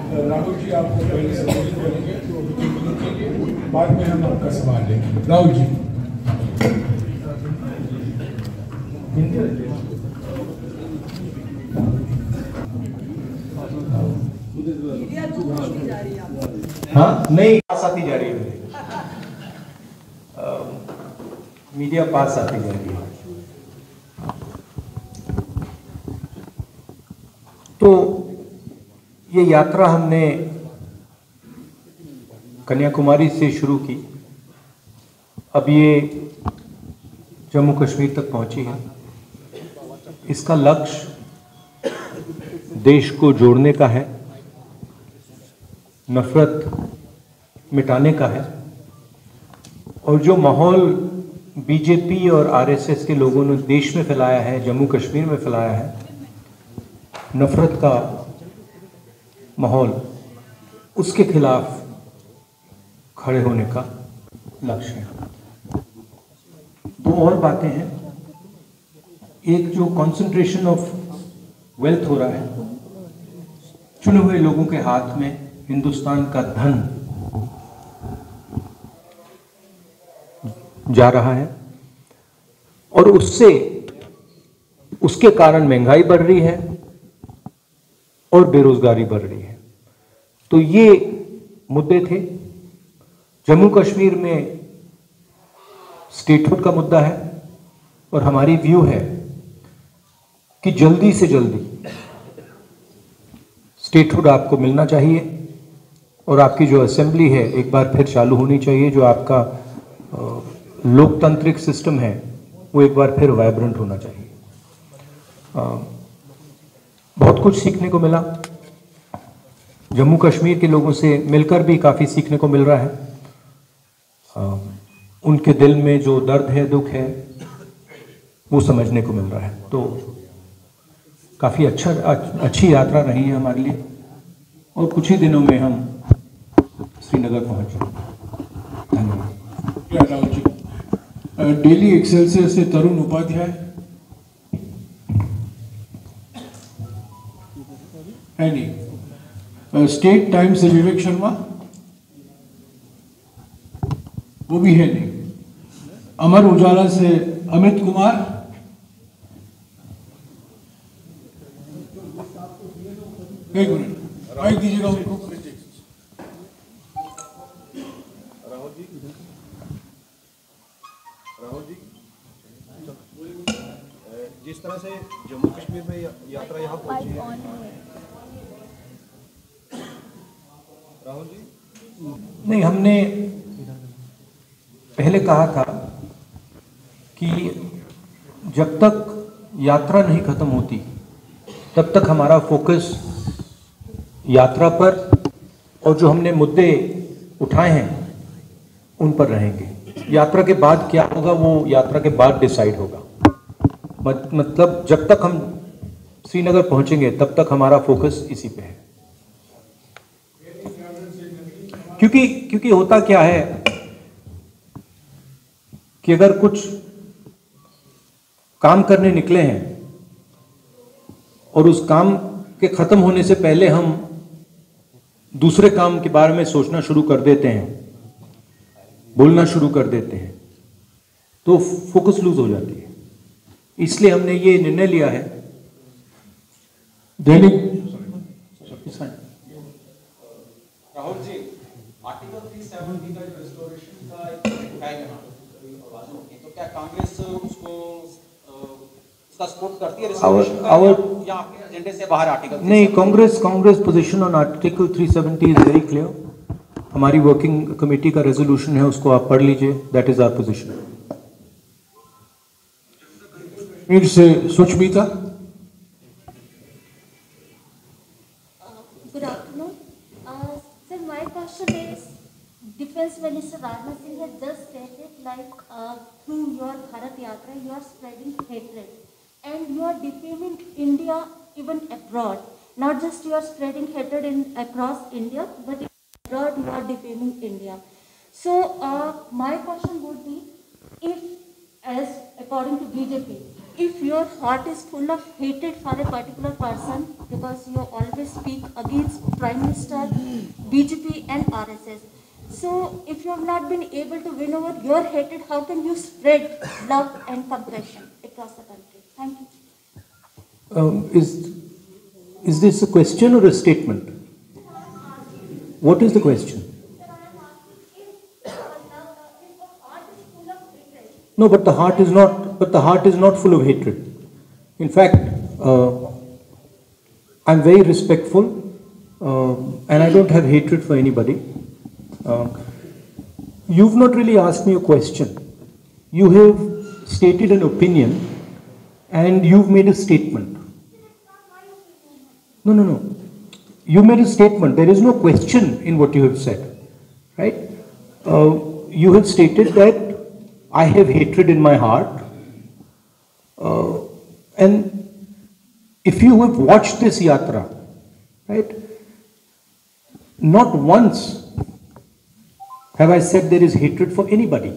राहुल जी आपको पहले संबोधित करेंगे के लिए, बाद में हम आपका सवाल लेंगे। राहुल जी। हाँ नहीं, पास आती जा रही है, मीडिया पास आती जा रही है। तो ये यात्रा हमने कन्याकुमारी से शुरू की, अब ये जम्मू कश्मीर तक पहुंची है। इसका लक्ष्य देश को जोड़ने का है, नफरत मिटाने का है, और जो माहौल बीजेपी और आरएसएस के लोगों ने देश में फैलाया है, जम्मू कश्मीर में फैलाया है, नफरत का माहौल, उसके खिलाफ खड़े होने का लक्ष्य है। दो और बातें हैं, एक जो कंसंट्रेशन ऑफ वेल्थ हो रहा है, चुने हुए लोगों के हाथ में हिंदुस्तान का धन जा रहा है, और उसके कारण महंगाई बढ़ रही है और बेरोजगारी बढ़ रही है। तो ये मुद्दे थे। जम्मू कश्मीर में स्टेटहुड का मुद्दा है, और हमारी व्यू है कि जल्दी से जल्दी स्टेटहुड आपको मिलना चाहिए, और आपकी जो असेंबली है एक बार फिर चालू होनी चाहिए। जो आपका लोकतांत्रिक सिस्टम है वो एक बार फिर वाइब्रेंट होना चाहिए। बहुत कुछ सीखने को मिला, जम्मू कश्मीर के लोगों से मिलकर भी काफ़ी सीखने को मिल रहा है। उनके दिल में जो दर्द है, दुख है, वो समझने को मिल रहा है। तो काफ़ी अच्छी यात्रा रही है हमारे लिए, और कुछ ही दिनों में हम श्रीनगर पहुंचे। धन्यवाद। राहुल जी। डेली एक्सेलसियर से तरुण उपाध्याय है नहीं। स्टेट टाइम से विवेक शर्मा, वो भी है नहीं। अमर उजाला से अमित कुमार, एक मिनट माइक दीजिएगा उनको। राहुल जी, जिस तरह से जम्मू कश्मीर में यात्रा यहाँ पहुंची है, राहुल जी। नहीं, हमने पहले कहा था कि जब तक यात्रा नहीं खत्म होती तब तक हमारा फोकस यात्रा पर, और जो हमने मुद्दे उठाए हैं उन पर रहेंगे। यात्रा के बाद क्या होगा वो यात्रा के बाद डिसाइड होगा। मतलब जब तक हम श्रीनगर पहुंचेंगे तब तक हमारा फोकस इसी पे है। क्योंकि होता क्या है कि अगर कुछ काम करने निकले हैं और उस काम के खत्म होने से पहले हम दूसरे काम के बारे में सोचना शुरू कर देते हैं, बोलना शुरू कर देते हैं, तो फोकस लूज हो जाती है। इसलिए हमने ये निर्णय लिया है। दैनिक राहुल जी, आर्टिकल 370 का रिस्टोरेशन का है यहाँ आवाजों की, तो क्या कांग्रेस उसको उसका सपोर्ट करती है रिस्टोरेशन का, या आपके एजेंडे से बाहर आर्टिकल? नहीं, Congress position on article 370 is very clear. हमारी वर्किंग कमेटी का रेजोल्यूशन है, उसको आप पढ़ लीजिए। That is our position. फिर से Sushmita. Good afternoon. Sir, my question is, Defense Minister Rajnath Singh has just stated through your Bharat Yatra, you are spreading hatred and you are defaming India even abroad. Not just you are spreading hatred across India, but abroad you are defaming India. So my question would be, if, as according to BJP, if your heart is full of hatred for a particular person because you always speak against Prime Minister, BJP and RSS. So if you have not been able to win over your hatred, how can you spread love and compassion across the country? Thank you. Is this a question or a statement? What is the question? No, but the heart is not. But the heart is not full of hatred. In fact, I'm very respectful, and I don't have hatred for anybody. You've not really asked me a question. You have stated an opinion, and you've made a statement. No. You made a statement. There is no question in what you have said, right? You have stated that I have hatred in my heart, and if you have watched this yatra, right, not once have I said there is hatred for anybody,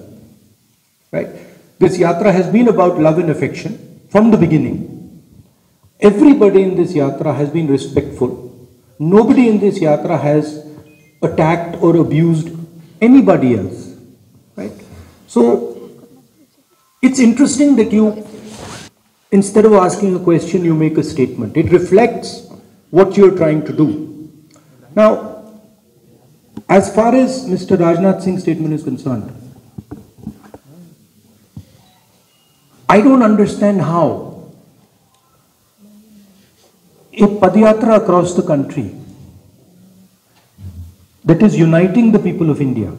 right? This yatra has been about love and affection from the beginning. Everybody in this yatra has been respectful. Nobody in this yatra has attacked or abused anybody else, right? So it's interesting that you, instead of asking a question, you make a statement. It reflects what you're trying to do. Now, as far as Mr. Rajnath Singh's statement is concerned, I don't understand how a Padyatra across the country that is uniting the people of India,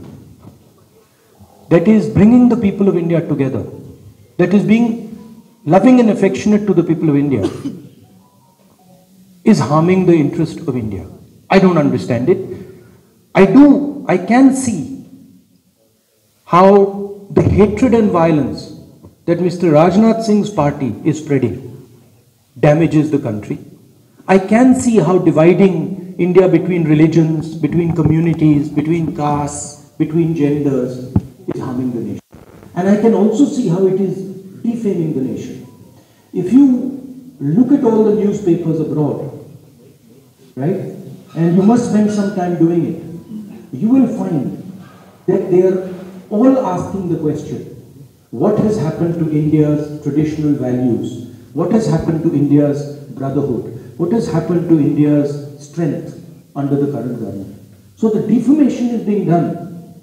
that is bringing the people of India together, that is being loving and affectionate to the people of India, is harming the interest of India. I don't understand it. I can see how the hatred and violence that Mr. Rajnath Singh's party is spreading damages the country. I can see how dividing India between religions, between communities, between castes, between genders is harming the nation. And I can also see how it is defaming the nation. If you look at all the newspapers abroad, right, and you must spend some time doing it, you will find that they are all asking the question, what has happened to India's traditional values? What has happened to India's brotherhood? What has happened to India's strength under the current government? So the defamation is being done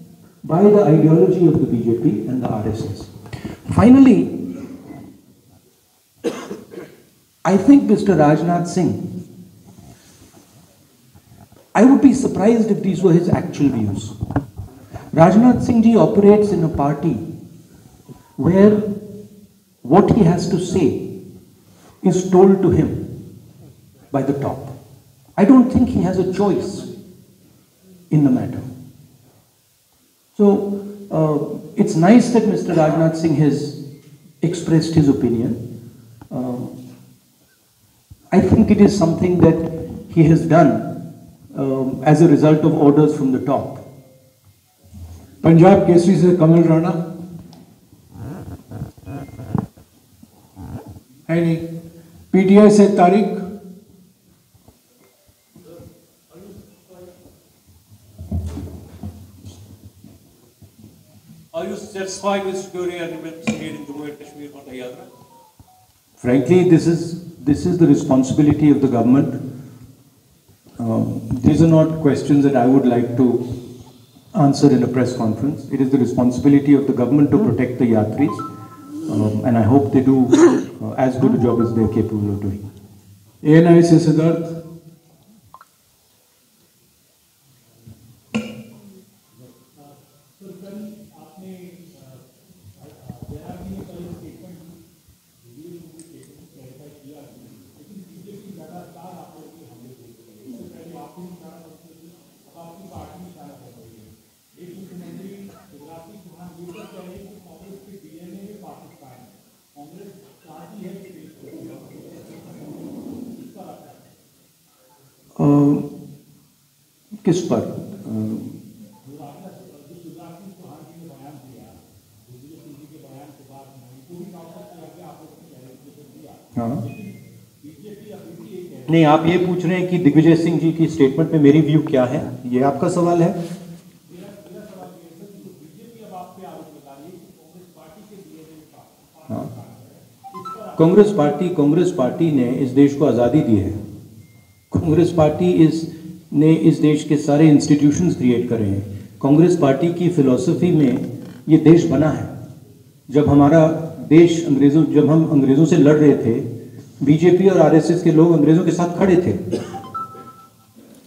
by the ideology of the BJP and the RSS. Finally, I think Mr. Rajnath Singh, I would be surprised if these were his actual views. Rajnath Singh ji operates in a party where what he has to say is told to him by the top. I don't think he has a choice in the matter. So it's nice that Mr. Rajnath Singh has expressed his opinion. I think it is something that he has done as a result of orders from the top. Punjab Kesari से कमल राणा है नहीं, PTI से Tariq, Are you satisfied with security arrangements made in Jammu and Kashmir on the Yatra? Frankly, this is the responsibility of the government. These are not questions that I would like to answer in a press conference. It is the responsibility of the government to protect the Yatris, and I hope they do as good a job as they are capable of doing. ANI से सिद्धार्थ, किस पर? हाँ, नहीं, आप ये पूछ रहे हैं कि दिग्विजय सिंह जी की स्टेटमेंट में मेरी व्यू क्या है, ये आपका सवाल है? हाँ, कांग्रेस पार्टी ने इस देश को आज़ादी दी है। कांग्रेस पार्टी ने इस देश के सारे इंस्टीट्यूशंस क्रिएट करे हैं। कांग्रेस पार्टी की फिलॉसफी में ये देश बना है। जब हमारा देश जब हम अंग्रेज़ों से लड़ रहे थे, बीजेपी और आरएसएस के लोग अंग्रेज़ों के साथ खड़े थे,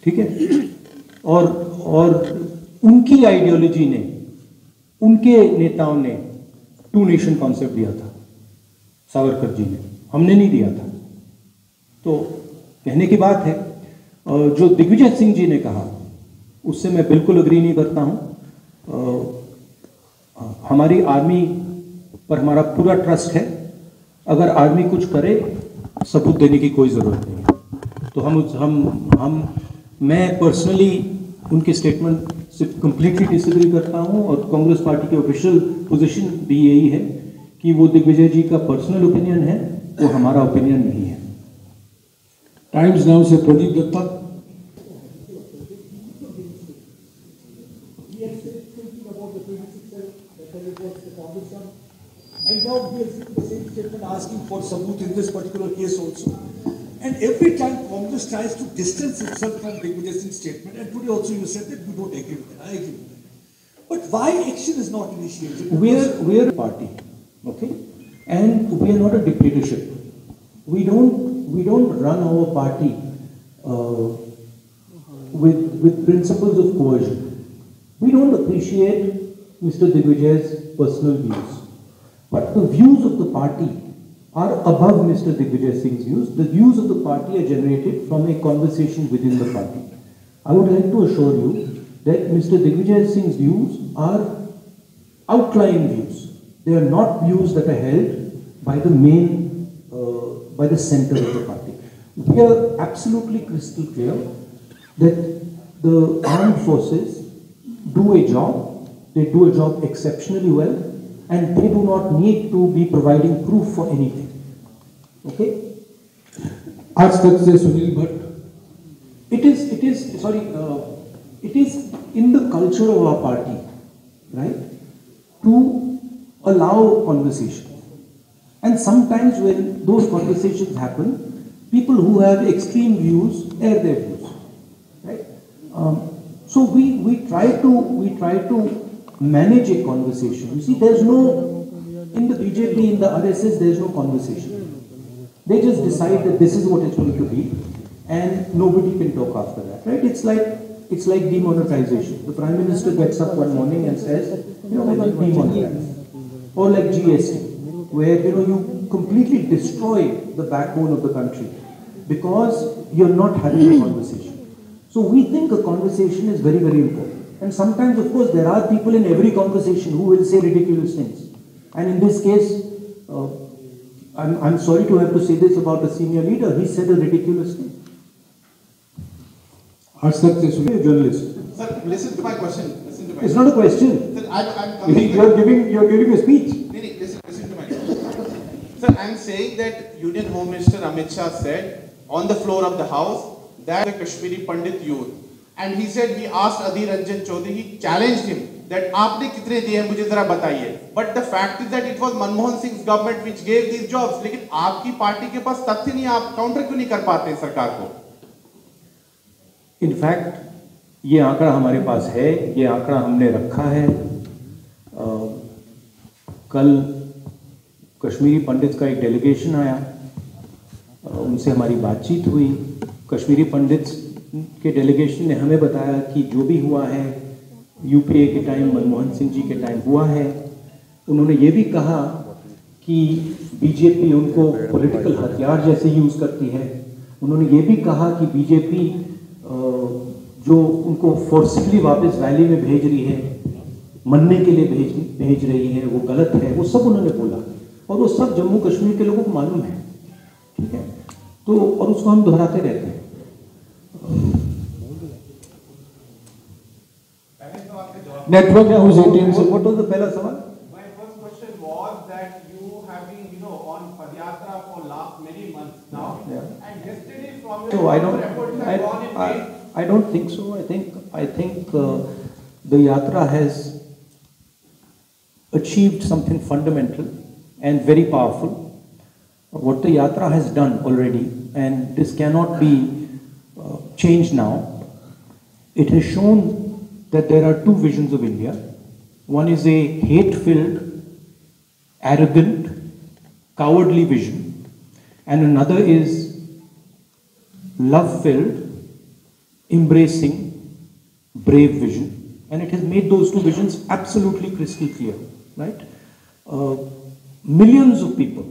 ठीक है, और उनकी आइडियोलॉजी ने, उनके नेताओं ने टू नेशन कॉन्सेप्ट दिया था, सावरकर जी ने, हमने नहीं दिया था। तो कहने की बात है, जो दिग्विजय सिंह जी ने कहा उससे मैं बिल्कुल अग्री नहीं करता हूँ। हमारी आर्मी पर हमारा पूरा ट्रस्ट है। अगर आर्मी कुछ करे, सबूत देने की कोई ज़रूरत नहीं है। तो मैं पर्सनली उनकी स्टेटमेंट से कंप्लीटली डिसएग्री करता हूँ, और कांग्रेस पार्टी की ऑफिशियल पोजीशन भी यही है कि वो दिग्विजय जी का पर्सनल ओपिनियन है, वो हमारा ओपिनियन नहीं है। टाइम्स नाउ से Pradeep Dutta. And now we are seeing the same statement asking for sabut in this particular case also. And every time Congress tries to distance itself from Digvijay Singh's statement, and today also you said that you don't agree with it. I agree with it. But why action is not initiated? We are a party, okay, and we are not a dictatorship. We don't run our party with principles of coercion. We don't appreciate Mr. Digvijay's personal views. But the views of the party are above Mr. Digvijay Singh's views. The views of the party are generated from a conversation within the party. I would like to assure you that Mr. Digvijay Singh's views are outlying views. They are not views that are held by the by the center of the party. We are absolutely crystal clear that the armed forces do a job. They do a job exceptionally well. And they do not need to be providing proof for anything. Okay? आज तक से Sunil Bhatt. It is in the culture of our party, right, to allow conversation. And sometimes when those conversations happen, people who have extreme views air their views, right? So we try to manage a conversation. You see, there's no, in the BJP, in the RSS, there's no conversation. They just decide that this is what it's going to be, and nobody can talk after that, right? It's like demonetization. The Prime Minister gets up one morning and says, we will demonetize. Or like GST, where you completely destroy the backbone of the country because you're not having a conversation. So we think a conversation is very, very important. And sometimes, of course, there are people in every conversation who will say ridiculous things. And in this case, I'm sorry to have to say this about a senior leader. He said a ridiculous thing. आज तक से सुनिए journalist. Sir, listen to my question. It's not a question. Sir, I'm coming. You're giving a speech. Listen to my question. Sir, I'm saying that Union Home Minister Amit Shah said on the floor of the House that the Kashmiri Pandit youth. And he said, we asked Adhir Ranjan Chaudhary, he challenged him that आपने कितने दिए हैं मुझे जरा बताइए. But the fact is that it was Manmohan Singh's government which gave these jobs. लेकिन आपकी party के पास तथ्य नहीं, आप काउंटर क्यों नहीं कर पाते हैं सरकार को? In fact, ये आंकड़ा हमारे पास है, ये आंकड़ा हमने रखा है। कल कश्मीरी पंडित का एक डेलीगेशन आया, उनसे हमारी बातचीत हुई। कश्मीरी पंडित के डेलीगेशन ने हमें बताया कि जो भी हुआ है यूपीए के टाइम, मनमोहन सिंह जी के टाइम हुआ है। उन्होंने ये भी कहा कि बीजेपी उनको पॉलिटिकल हथियार जैसे यूज़ करती है। उन्होंने ये भी कहा कि बीजेपी जो उनको फोर्सिबली वापस वैली में भेज रही है, मरने के लिए भेज रही है, वो गलत है। वो सब उन्होंने बोला और वो सब जम्मू कश्मीर के लोगों को मालूम है, ठीक है। तो और उसको हम दोहराते रहते हैं। नेटवर्क न्यूज़ 18 से व्हाट वाज द पहला सवाल? My first question was that you have been, on Padyatra for last many So I don't think so. I think the Yatra has achieved something fundamental and very powerful. What the Yatra has done already, and this cannot be changed now. It has shown that there are two visions of India. One is a hate-filled, arrogant, cowardly vision, and another is love-filled, embracing, brave vision. And it has made those two visions absolutely crystal clear, right? Millions of people,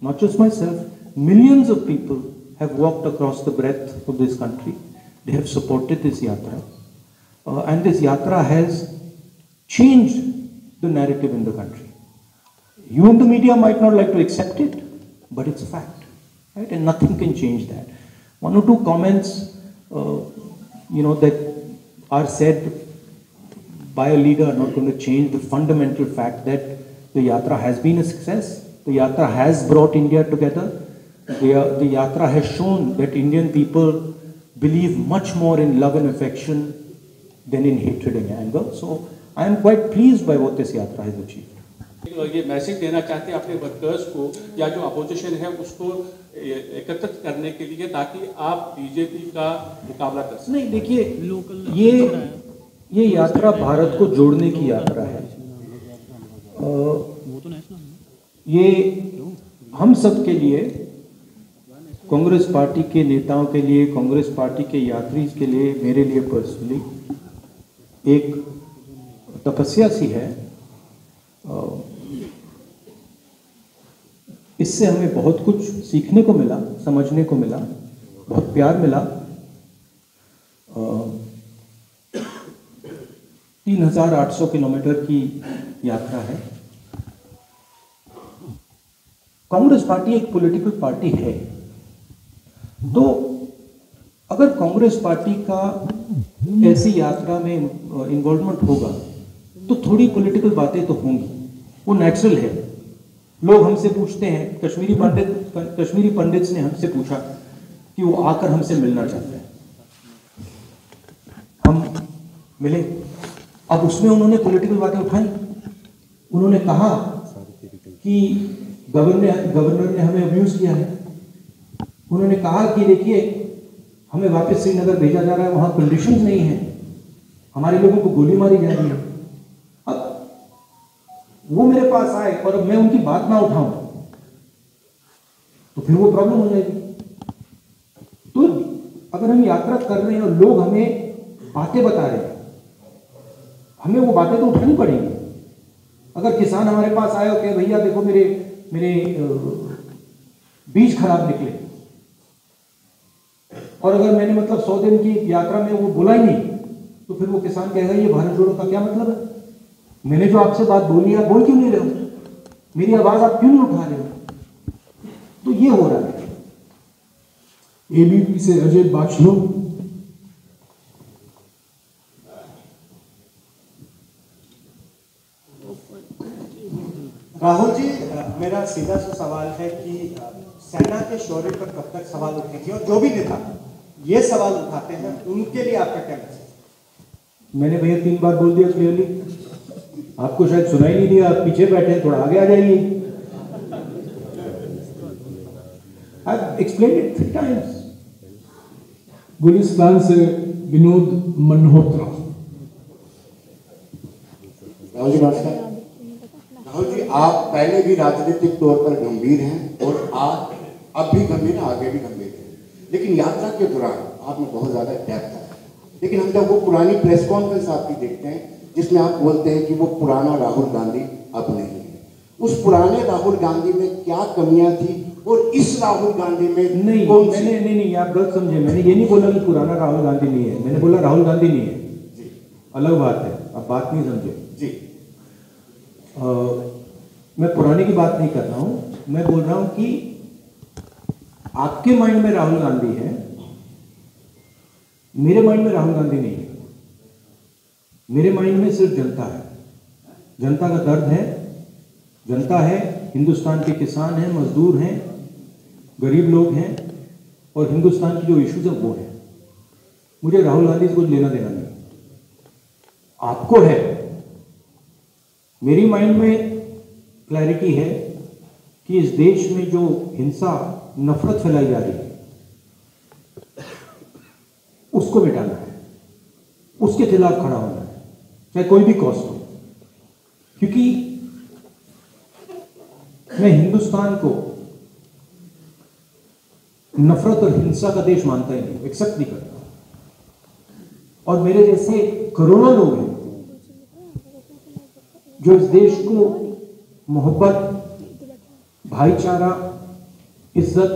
not just myself, millions of people have walked across the breadth of this country. They have supported this Yatra. And this Yatra has changed the narrative in the country. You in the media might not like to accept it, but it's a fact, right? And nothing can change that. One or two comments, that are said by a leader are not going to change the fundamental fact that the Yatra has been a success. The Yatra has brought India together. The Yatra has shown that Indian people believe much more in love and affection than in hatred and anger. So I am quite pleased by what this Yatra has achieved. ये message देना चाहते हैं अपने workers को या जो opposition है उसको एकत्रित करने के लिए ताकि आप बीजेपी का मुकाबला कर सकें? नहीं, देखिए, ये यात्रा भारत को जोड़ने की यात्रा है। ये हम सब के लिए, कांग्रेस पार्टी के नेताओं के लिए, कांग्रेस पार्टी के यात्री के लिए, मेरे लिए पर्सनली एक तपस्या सी है। इससे हमें बहुत कुछ सीखने को मिला, समझने को मिला, बहुत प्यार मिला। 3,800 किलोमीटर की यात्रा है। कांग्रेस पार्टी एक पॉलिटिकल पार्टी है, तो अगर कांग्रेस पार्टी का ऐसी यात्रा में इन्वॉल्वमेंट होगा तो थोड़ी पॉलिटिकल बातें तो होंगी, वो नेचुरल है। लोग हमसे पूछते हैं, कश्मीरी पंडित ने हमसे पूछा कि वो आकर हमसे मिलना चाहते हैं, हम मिले। अब उसमें उन्होंने पॉलिटिकल बातें उठाई। उन्होंने कहा कि गवर्नर ने हमें अब्यूज किया है। उन्होंने कहा कि देखिए, हमें वापस श्रीनगर भेजा जा रहा है, वहां कंडीशंस नहीं है, हमारे लोगों को गोली मारी जा रही है। अब वो मेरे पास आए और मैं उनकी बात ना उठाऊं तो फिर वो प्रॉब्लम हो जाएगी। तो अगर हम यात्रा कर रहे हैं और लोग हमें बातें बता रहे हैं, हमें वो बातें तो उठानी पड़ेगी। अगर किसान हमारे पास आए और कहे भैया देखो मेरे बीज खराब निकले, और अगर मैंने 100 दिन की यात्रा में वो बोला ही नहीं, तो फिर वो किसान कहेगा ये भारत जोड़ो का क्या मतलब है? मैंने जो आपसे बात बोली, आप बोल क्यों नहीं रहे हो? मेरी आवाज आप क्यों नहीं उठा रहे हो? तो ये हो रहा है। एबीपी से अजय बाचलो। राहुल जी, मेरा सीधा सा सवाल है कि सेना के शौर्य पर कब तक सवाल उठेंगे, और जो भी नेता ये सवाल उठाते हैं उनके लिए आपका क्या मैसेज? मैंने भैया 3 बार बोल दिया क्लियरली, आपको शायद सुनाई नहीं दिया, आप पीछे बैठे, थोड़ा आगे आ जाइए। I've explained it 3 times. Gulistan से विनोद मल्होत्रा। राहुल जी नमस्कार। राहुल जी, आप पहले भी राजनीतिक तौर पर गंभीर हैं और आप अब भी गंभीर हैं, आगे भी गंभीर हैं, लेकिन यात्रा के दौरान आप में बहुत ज्यादा डेप्थ है। लेकिन हम जब वो पुरानी प्रेस कॉन्फ्रेंस आपकी देखते हैं जिसमें आप बोलते हैं कि वो पुराना राहुल गांधी अब नहीं है, उस पुराने राहुल गांधी में क्या कमियां थी और इस राहुल गांधी में नहीं, नहीं, आप गलत समझे। मैंने ये नहीं बोला कि पुराना राहुल गांधी नहीं है, मैंने बोला राहुल गांधी नहीं है जी, अलग बात है, आप बात नहीं समझे जी। मैं पुराने की बात नहीं कर रहा हूं, मैं बोल रहा हूं कि आपके माइंड में राहुल गांधी है, मेरे माइंड में राहुल गांधी नहीं है। मेरे माइंड में सिर्फ जनता है, जनता का दर्द है, जनता है, हिंदुस्तान के किसान हैं, मजदूर हैं, गरीब लोग हैं, और हिंदुस्तान की जो इश्यूज है वो है। मुझे राहुल गांधी से कुछ लेना देना नहीं, आपको है। मेरी माइंड में क्लैरिटी है कि इस देश में जो हिंसा, नफरत फैलाई जा रही है, उसको मिटाना है, उसके खिलाफ खड़ा होना है, चाहे कोई भी कॉस्ट हो। क्योंकि मैं हिंदुस्तान को नफरत और हिंसा का देश मानता ही नहीं, एक्सेप्ट नहीं करता। और मेरे जैसे करोड़ों लोग हैं जो इस देश को मोहब्बत, भाईचारा, इज्जत,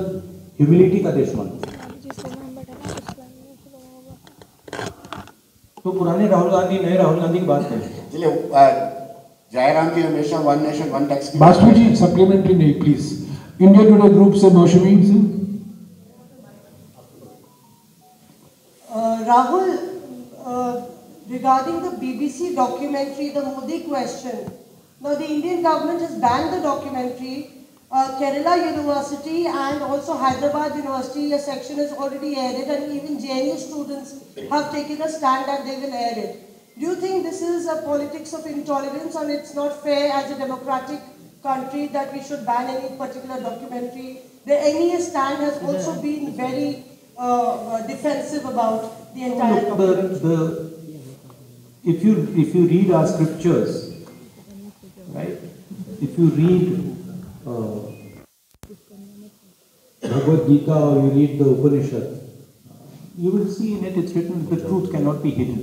ह्यूमिलिटी का देश मानते हैं। तो पुराने राहुल गांधी, नए राहुल गांधी की बात करें। चलिए, जयराम जी हमेशा वन नेशन वन टैक्स की बासु जी सप्लीमेंट्री नहीं प्लीज। इंडिया टुडे ग्रुप से मौसमी जी। Rahul, regarding the BBC documentary, the Modi question, now the Indian government has banned the documentary. Kerala University and also Hyderabad University, a section is already aired it, and even JNU students have taken a stand that they will air it. Do you think this is a politics of intolerance and it's not fair as a democratic country that we should ban any particular documentary? The NEA stand has also been very defensive about the entire documentary. If you read our scriptures, right? If you read Bhagavad Gita or you read the Upanishad, you will see in it it's written the truth cannot be hidden.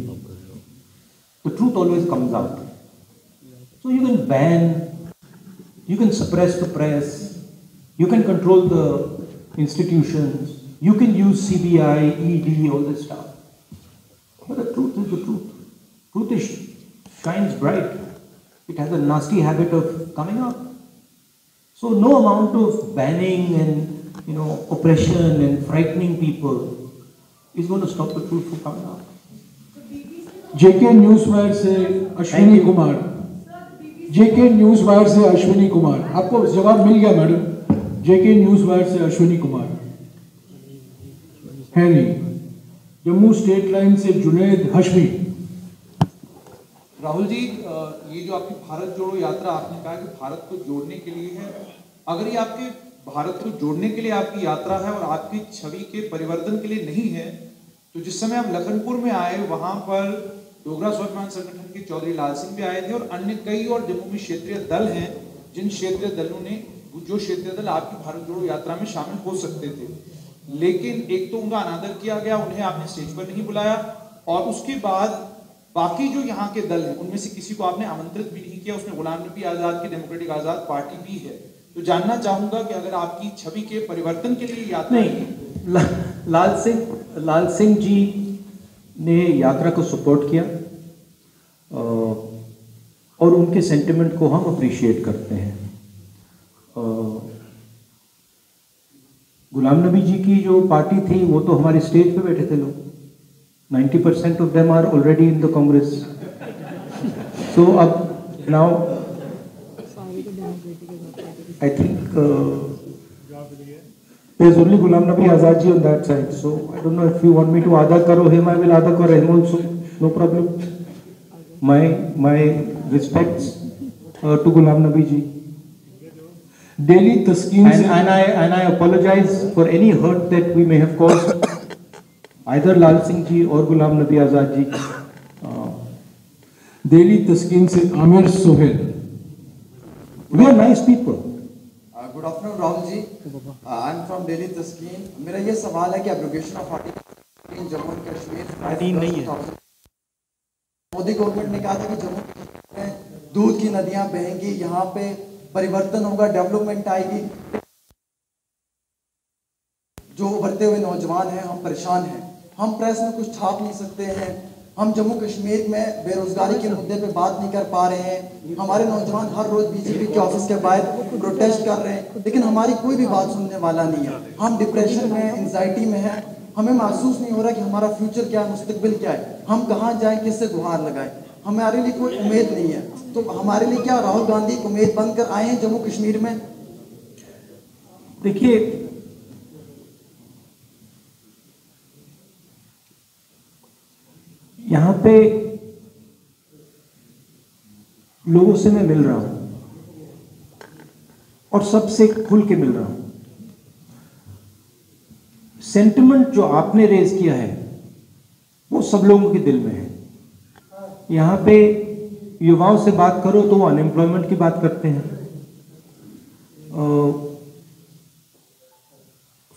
The truth always comes out. So you can ban, you can suppress the press, you can control the institutions, you can use CBI, ED, all this stuff. But the truth is the truth. Truth shines bright. It has a nasty habit of coming up. So no amount of banning and oppression and frightening people is going to stop the truth from coming up. JK newswire से Ashwini Kumar. JK newswire से अश्विनी कुमार, आपको जवाब मिल गया madam. जेके newswire से अश्विनी कुमार है नहीं। Jammu state line से जुनैद हशमी। राहुल जी, ये जो आपकी भारत जोड़ो यात्रा, आपने कहा कि भारत को जोड़ने के लिए है। अगर ये आपके भारत को जोड़ने के लिए आपकी यात्रा है और आपकी छवि के परिवर्तन के लिए नहीं है, तो जिस समय आप लखनपुर में आए वहां पर डोगरा स्वाभिमान संगठन के चौधरी लाल सिंह भी आए थे और अन्य कई और जम्मू में क्षेत्रीय दल हैं जिन क्षेत्रीय दलों ने, जो क्षेत्रीय दल आपकी भारत जोड़ो यात्रा में शामिल हो सकते थे, लेकिन एक तो उनका अनादर किया गया, उन्हें आपने स्टेज पर नहीं बुलाया, और उसके बाद बाकी जो यहाँ के दल हैं उनमें से किसी को आपने आमंत्रित भी नहीं किया। उसमें गुलाम नबी आजाद की डेमोक्रेटिक आजाद पार्टी भी है। तो जानना चाहूंगा कि अगर आपकी छवि के परिवर्तन के लिए यात्रा नहीं, लाल सिंह जी ने यात्रा को सपोर्ट किया और उनके सेंटिमेंट को हम अप्रिशिएट करते हैं। गुलाम नबी जी की जो पार्टी थी वो तो हमारे स्टेज पे बैठे थे लोग। 90% of them are already in the Congress. So now I think there's only Ghulam Nabi Azad ji on that side. So I don't know if you want me to Ada Karo him, I will Ada Karo him also. No problem. My respects to Ghulam Nabi ji. Delhi Taskeen and I apologize for any hurt that we may have caused either Lal Singh ji or Ghulam Nabi Azad ji. Delhi Taskeen से Aamir Sohail. We are nice people. Good afternoon Rahul ji. I'm from Delhi Taskeen। मेरा ये सवाल है कि abrogation of article in Jammu and Kashmir नहीं है। Modi government ने कहा था कि जम्मू कश्मीर में दूध की नदियां बहेंगी, यहाँ पे परिवर्तन होगा, डेवलपमेंट आएगी। जो उभरते हुए नौजवान हैं, हम परेशान हैं, हम प्रेस में कुछ छाप नहीं सकते हैं, हम जम्मू कश्मीर में बेरोजगारी के मुद्दे पे बात नहीं कर पा रहे हैं। हमारे नौजवान हर रोज बीजेपी के ऑफिस के बाहर प्रोटेस्ट कर रहे हैं, लेकिन हमारी कोई भी बात सुनने वाला नहीं है। हम डिप्रेशन में, एंजाइटी में हैं, हमें महसूस नहीं हो रहा कि हमारा फ्यूचर क्या है, मुस्तकबिल क्या है, हम कहाँ जाएं, किससे गुहार लगाएं। हमारे लिए कोई उम्मीद नहीं है। तो हमारे लिए क्या राहुल गांधी उम्मीद बनकर आए हैं जम्मू कश्मीर में? देखिए, यहाँ पे लोगों से मैं मिल रहा हूं और सबसे खुल के मिल रहा हूं। सेंटिमेंट जो आपने रेज किया है वो सब लोगों के दिल में है। यहाँ पे युवाओं से बात करो तो वो अनएम्प्लॉयमेंट की बात करते हैं,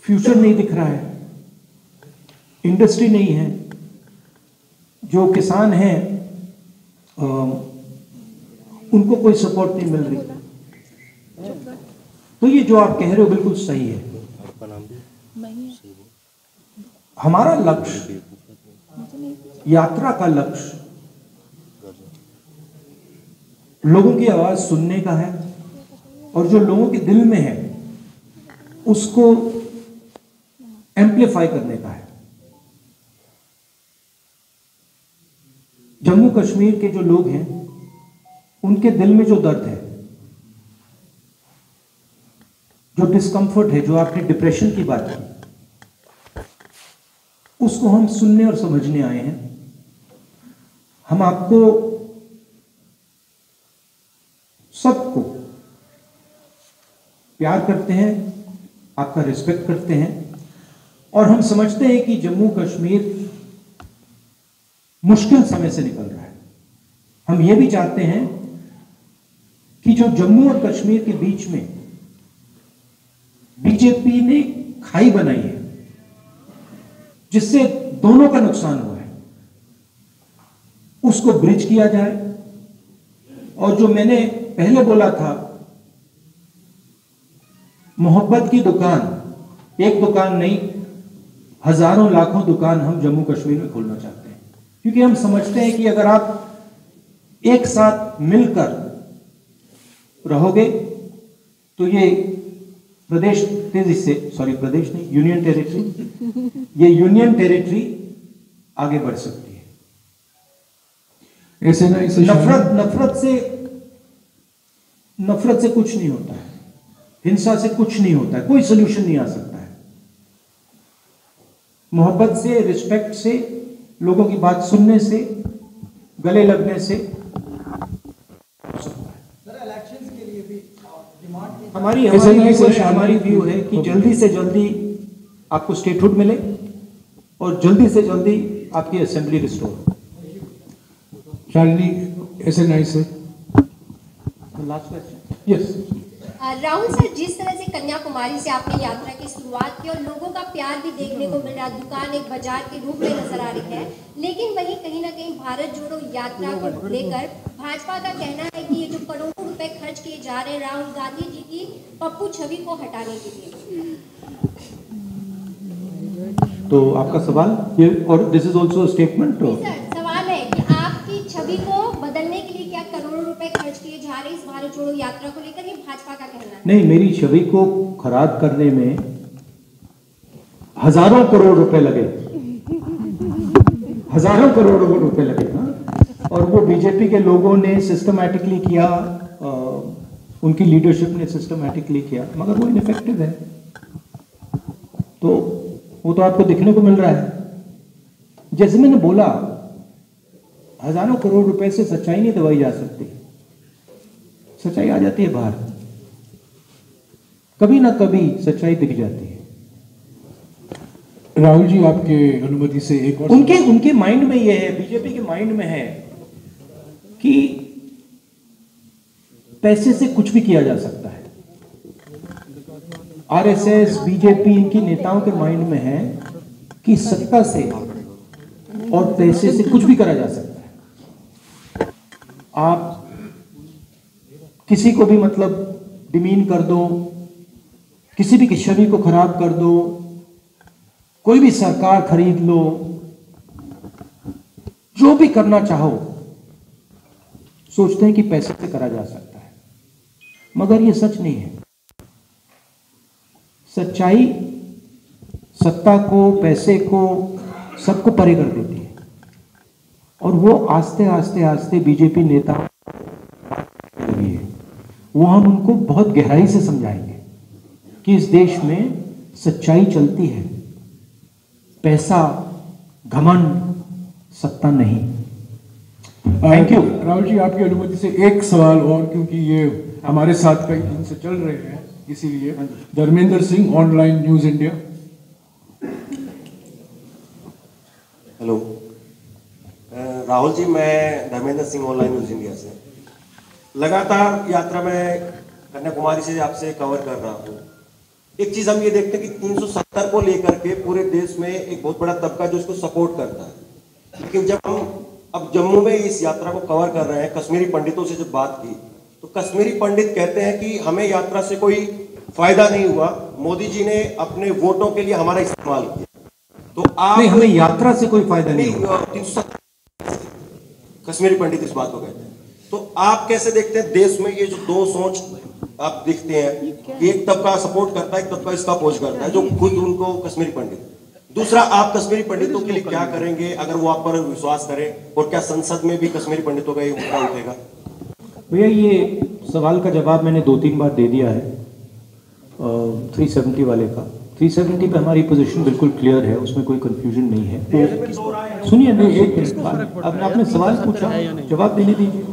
फ्यूचर नहीं दिख रहा है, इंडस्ट्री नहीं है, जो किसान हैं उनको कोई सपोर्ट नहीं मिल रही। तो ये जो आप कह रहे हो बिल्कुल सही है। हमारा लक्ष्य, यात्रा का लक्ष्य लोगों की आवाज सुनने का है और जो लोगों के दिल में है उसको एम्प्लीफाई करने का है। जम्मू कश्मीर के जो लोग हैं उनके दिल में जो दर्द है, जो डिस्कंफर्ट है, जो आपने डिप्रेशन की बात की, उसको हम सुनने और समझने आए हैं। हम आपको सबको प्यार करते हैं, आपका रिस्पेक्ट करते हैं और हम समझते हैं कि जम्मू कश्मीर मुश्किल समय से निकल रहा है। हम ये भी चाहते हैं कि जो जम्मू और कश्मीर के बीच में बीजेपी ने खाई बनाई है जिससे दोनों का नुकसान हुआ है, उसको ब्रिज किया जाए। और जो मैंने पहले बोला था, मोहब्बत की दुकान, एक दुकान नहीं, हजारों लाखों दुकान हम जम्मू कश्मीर में खोलना चाहते हैं, क्योंकि हम समझते हैं कि अगर आप एक साथ मिलकर रहोगे तो ये प्रदेश तेजी से, सॉरी प्रदेश नहीं, यूनियन टेरिटरी, ये यूनियन टेरिटरी आगे बढ़ सकती है। ऐसे ना इसे नफरत से कुछ नहीं होता है, हिंसा से कुछ नहीं होता है, कोई सोल्यूशन नहीं आ सकता है। मोहब्बत से, रिस्पेक्ट से, लोगों की बात सुनने से, गले लगने से हमारी व्यू है कि जल्दी से जल्दी आपको स्टेटहुड मिले और जल्दी से जल्दी आपकी असेंबली रिस्टोर हो। शालिनी, ऐसे नहीं से last question. Yes Rahul sir, जिस तरह से कन्याकुमारी से आपने यात्रा की शुरुआत की और लोगों का प्यार भी देखने को मिल रहा, दुकान एक बाजार के रूप में नजर आ रही है, लेकिन वहीं कहीं ना कहीं भारत जोड़ो यात्रा को लेकर भाजपा का कहना है कि ये जो करोड़ों रुपए खर्च किए जा रहे हैं राहुल गांधी जी की पप्पू छवि को हटाने के लिए। तो आपका सवाल ये, और this is also statement. Sir, सवाल है कि आपकी छवि को बदलने के लिए क्या करोड़ों रुपए खर्च किए जा रहे हैं इस भारत जोड़ो यात्रा को लेकर, ये भाजपा का कहना है। नहीं, मेरी छवि को खराब करने में हजारों करोड़ रुपए लगे, हजारों करोड़ रुपए लगे। और वो बीजेपी के लोगों ने सिस्टमैटिकली किया, उनकी लीडरशिप ने सिस्टमैटिकली किया, मगर वो इनफेक्टिव है। तो वो तो आपको दिखने को मिल रहा है। जैसे मैंने बोला, हजारों करोड़ रुपए से सच्चाई नहीं दबाई जा सकती, सच्चाई आ जाती है बाहर, कभी ना कभी सच्चाई दिख जाती है। राहुल जी, आपके अनुमति से एक और उनके माइंड में ये है, बीजेपी के माइंड में है कि पैसे से कुछ भी किया जा सकता है। आरएसएस, बीजेपी, इनकी नेताओं के माइंड में है कि सत्ता से और पैसे से कुछ भी करा जा सकता है। आप किसी को भी मतलब डिमीन कर दो, किसी भी की छवि को खराब कर दो, कोई भी सरकार खरीद लो, जो भी करना चाहो, सोचते हैं कि पैसे से करा जा सकता है, मगर ये सच नहीं है। सच्चाई सत्ता को, पैसे को, सबको परे कर देती है। और वो आस्ते आस्ते आस्ते बीजेपी नेता भी है, वो हम उनको बहुत गहराई से समझाएंगे कि इस देश में सच्चाई चलती है, पैसा, घमंड, सत्ता नहीं। Thank you. राहुल जी, आपकी अनुमति से एक सवाल और, क्योंकि ये हमारे साथ कई दिन से चल रहे हैं, इसीलिए। Dharmendra Singh, online news India. Hello Rahul ji, मैं Dharmendra Singh, online news India से। लगातार यात्रा में कन्याकुमारी से आपसे कवर कर रहा हूँ। एक चीज हम ये देखते हैं कि 370 को लेकर के पूरे देश में एक बहुत बड़ा तबका जो इसको सपोर्ट करता है, लेकिन जब हम अब जम्मू में इस यात्रा को कवर कर रहे हैं, कश्मीरी पंडितों से जब बात की तो कश्मीरी पंडित कहते हैं कि हमें यात्रा से कोई फायदा नहीं हुआ, मोदी जी ने अपने वोटों के लिए हमारा इस्तेमाल किया। तो आप नहीं, हमें यात्रा से कोई फायदा नहीं हुआ। 370 कश्मीरी पंडित इस बात को कहते हैं। तो आप कैसे देखते हैं देश में ये जो दो सोच आप देखते हैं कि एक तबका सपोर्ट करता है, एक तबका इसका अपोज करता है, जो खुद उनको कश्मीरी पंडित। दूसरा, आप कश्मीरी पंडितों के लिए क्या करेंगे अगर वो आप पर विश्वास करें, और क्या संसद में भी कश्मीरी पंडितों का ये मुद्दा उठेगा? भैया, ये सवाल का जवाब मैंने 2-3 बार दे दिया है 370 वाले का। 370 पे हमारी पोजीशन बिल्कुल क्लियर है, उसमें कोई कंफ्यूजन नहीं है। तो सुनिए, मैं एक मिनट, अब आपने सवाल पूछा, जवाब देने दीजिए।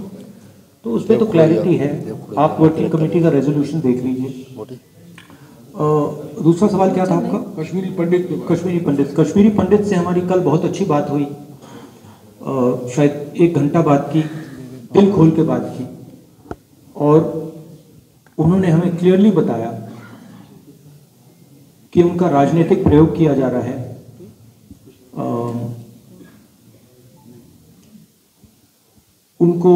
तो उस पर तो क्लैरिटी है, आप वर्किंग कमेटी का रेजोल्यूशन देख लीजिए। दूसरा सवाल क्या था आपका? कश्मीरी पंडित। कश्मीरी पंडित से हमारी कल बहुत अच्छी बात हुई, शायद 1 घंटा बात की, दिल खोल के बात की, और उन्होंने हमें क्लियरली बताया कि उनका राजनीतिक प्रयोग किया जा रहा है, उनको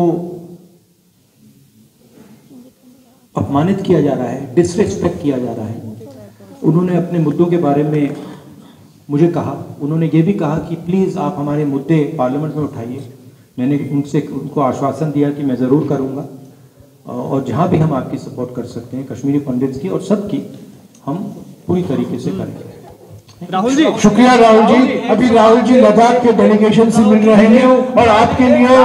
अपमानित किया जा रहा है, डिसरिस्पेक्ट किया जा रहा है। उन्होंने अपने मुद्दों के बारे में मुझे कहा, उन्होंने ये भी कहा कि प्लीज़ आप हमारे मुद्दे पार्लियामेंट में उठाइए। मैंने उनको आश्वासन दिया कि मैं ज़रूर करूँगा, और जहाँ भी हम आपकी सपोर्ट कर सकते हैं कश्मीरी पंडित्स की और सबकी, हम पूरी तरीके से करेंगे। राहुल जी, शुक्रिया राहुल जी। अभी राहुल जी लद्दाख के डेलीगेशन से मिल रहे हैं और आपके लिए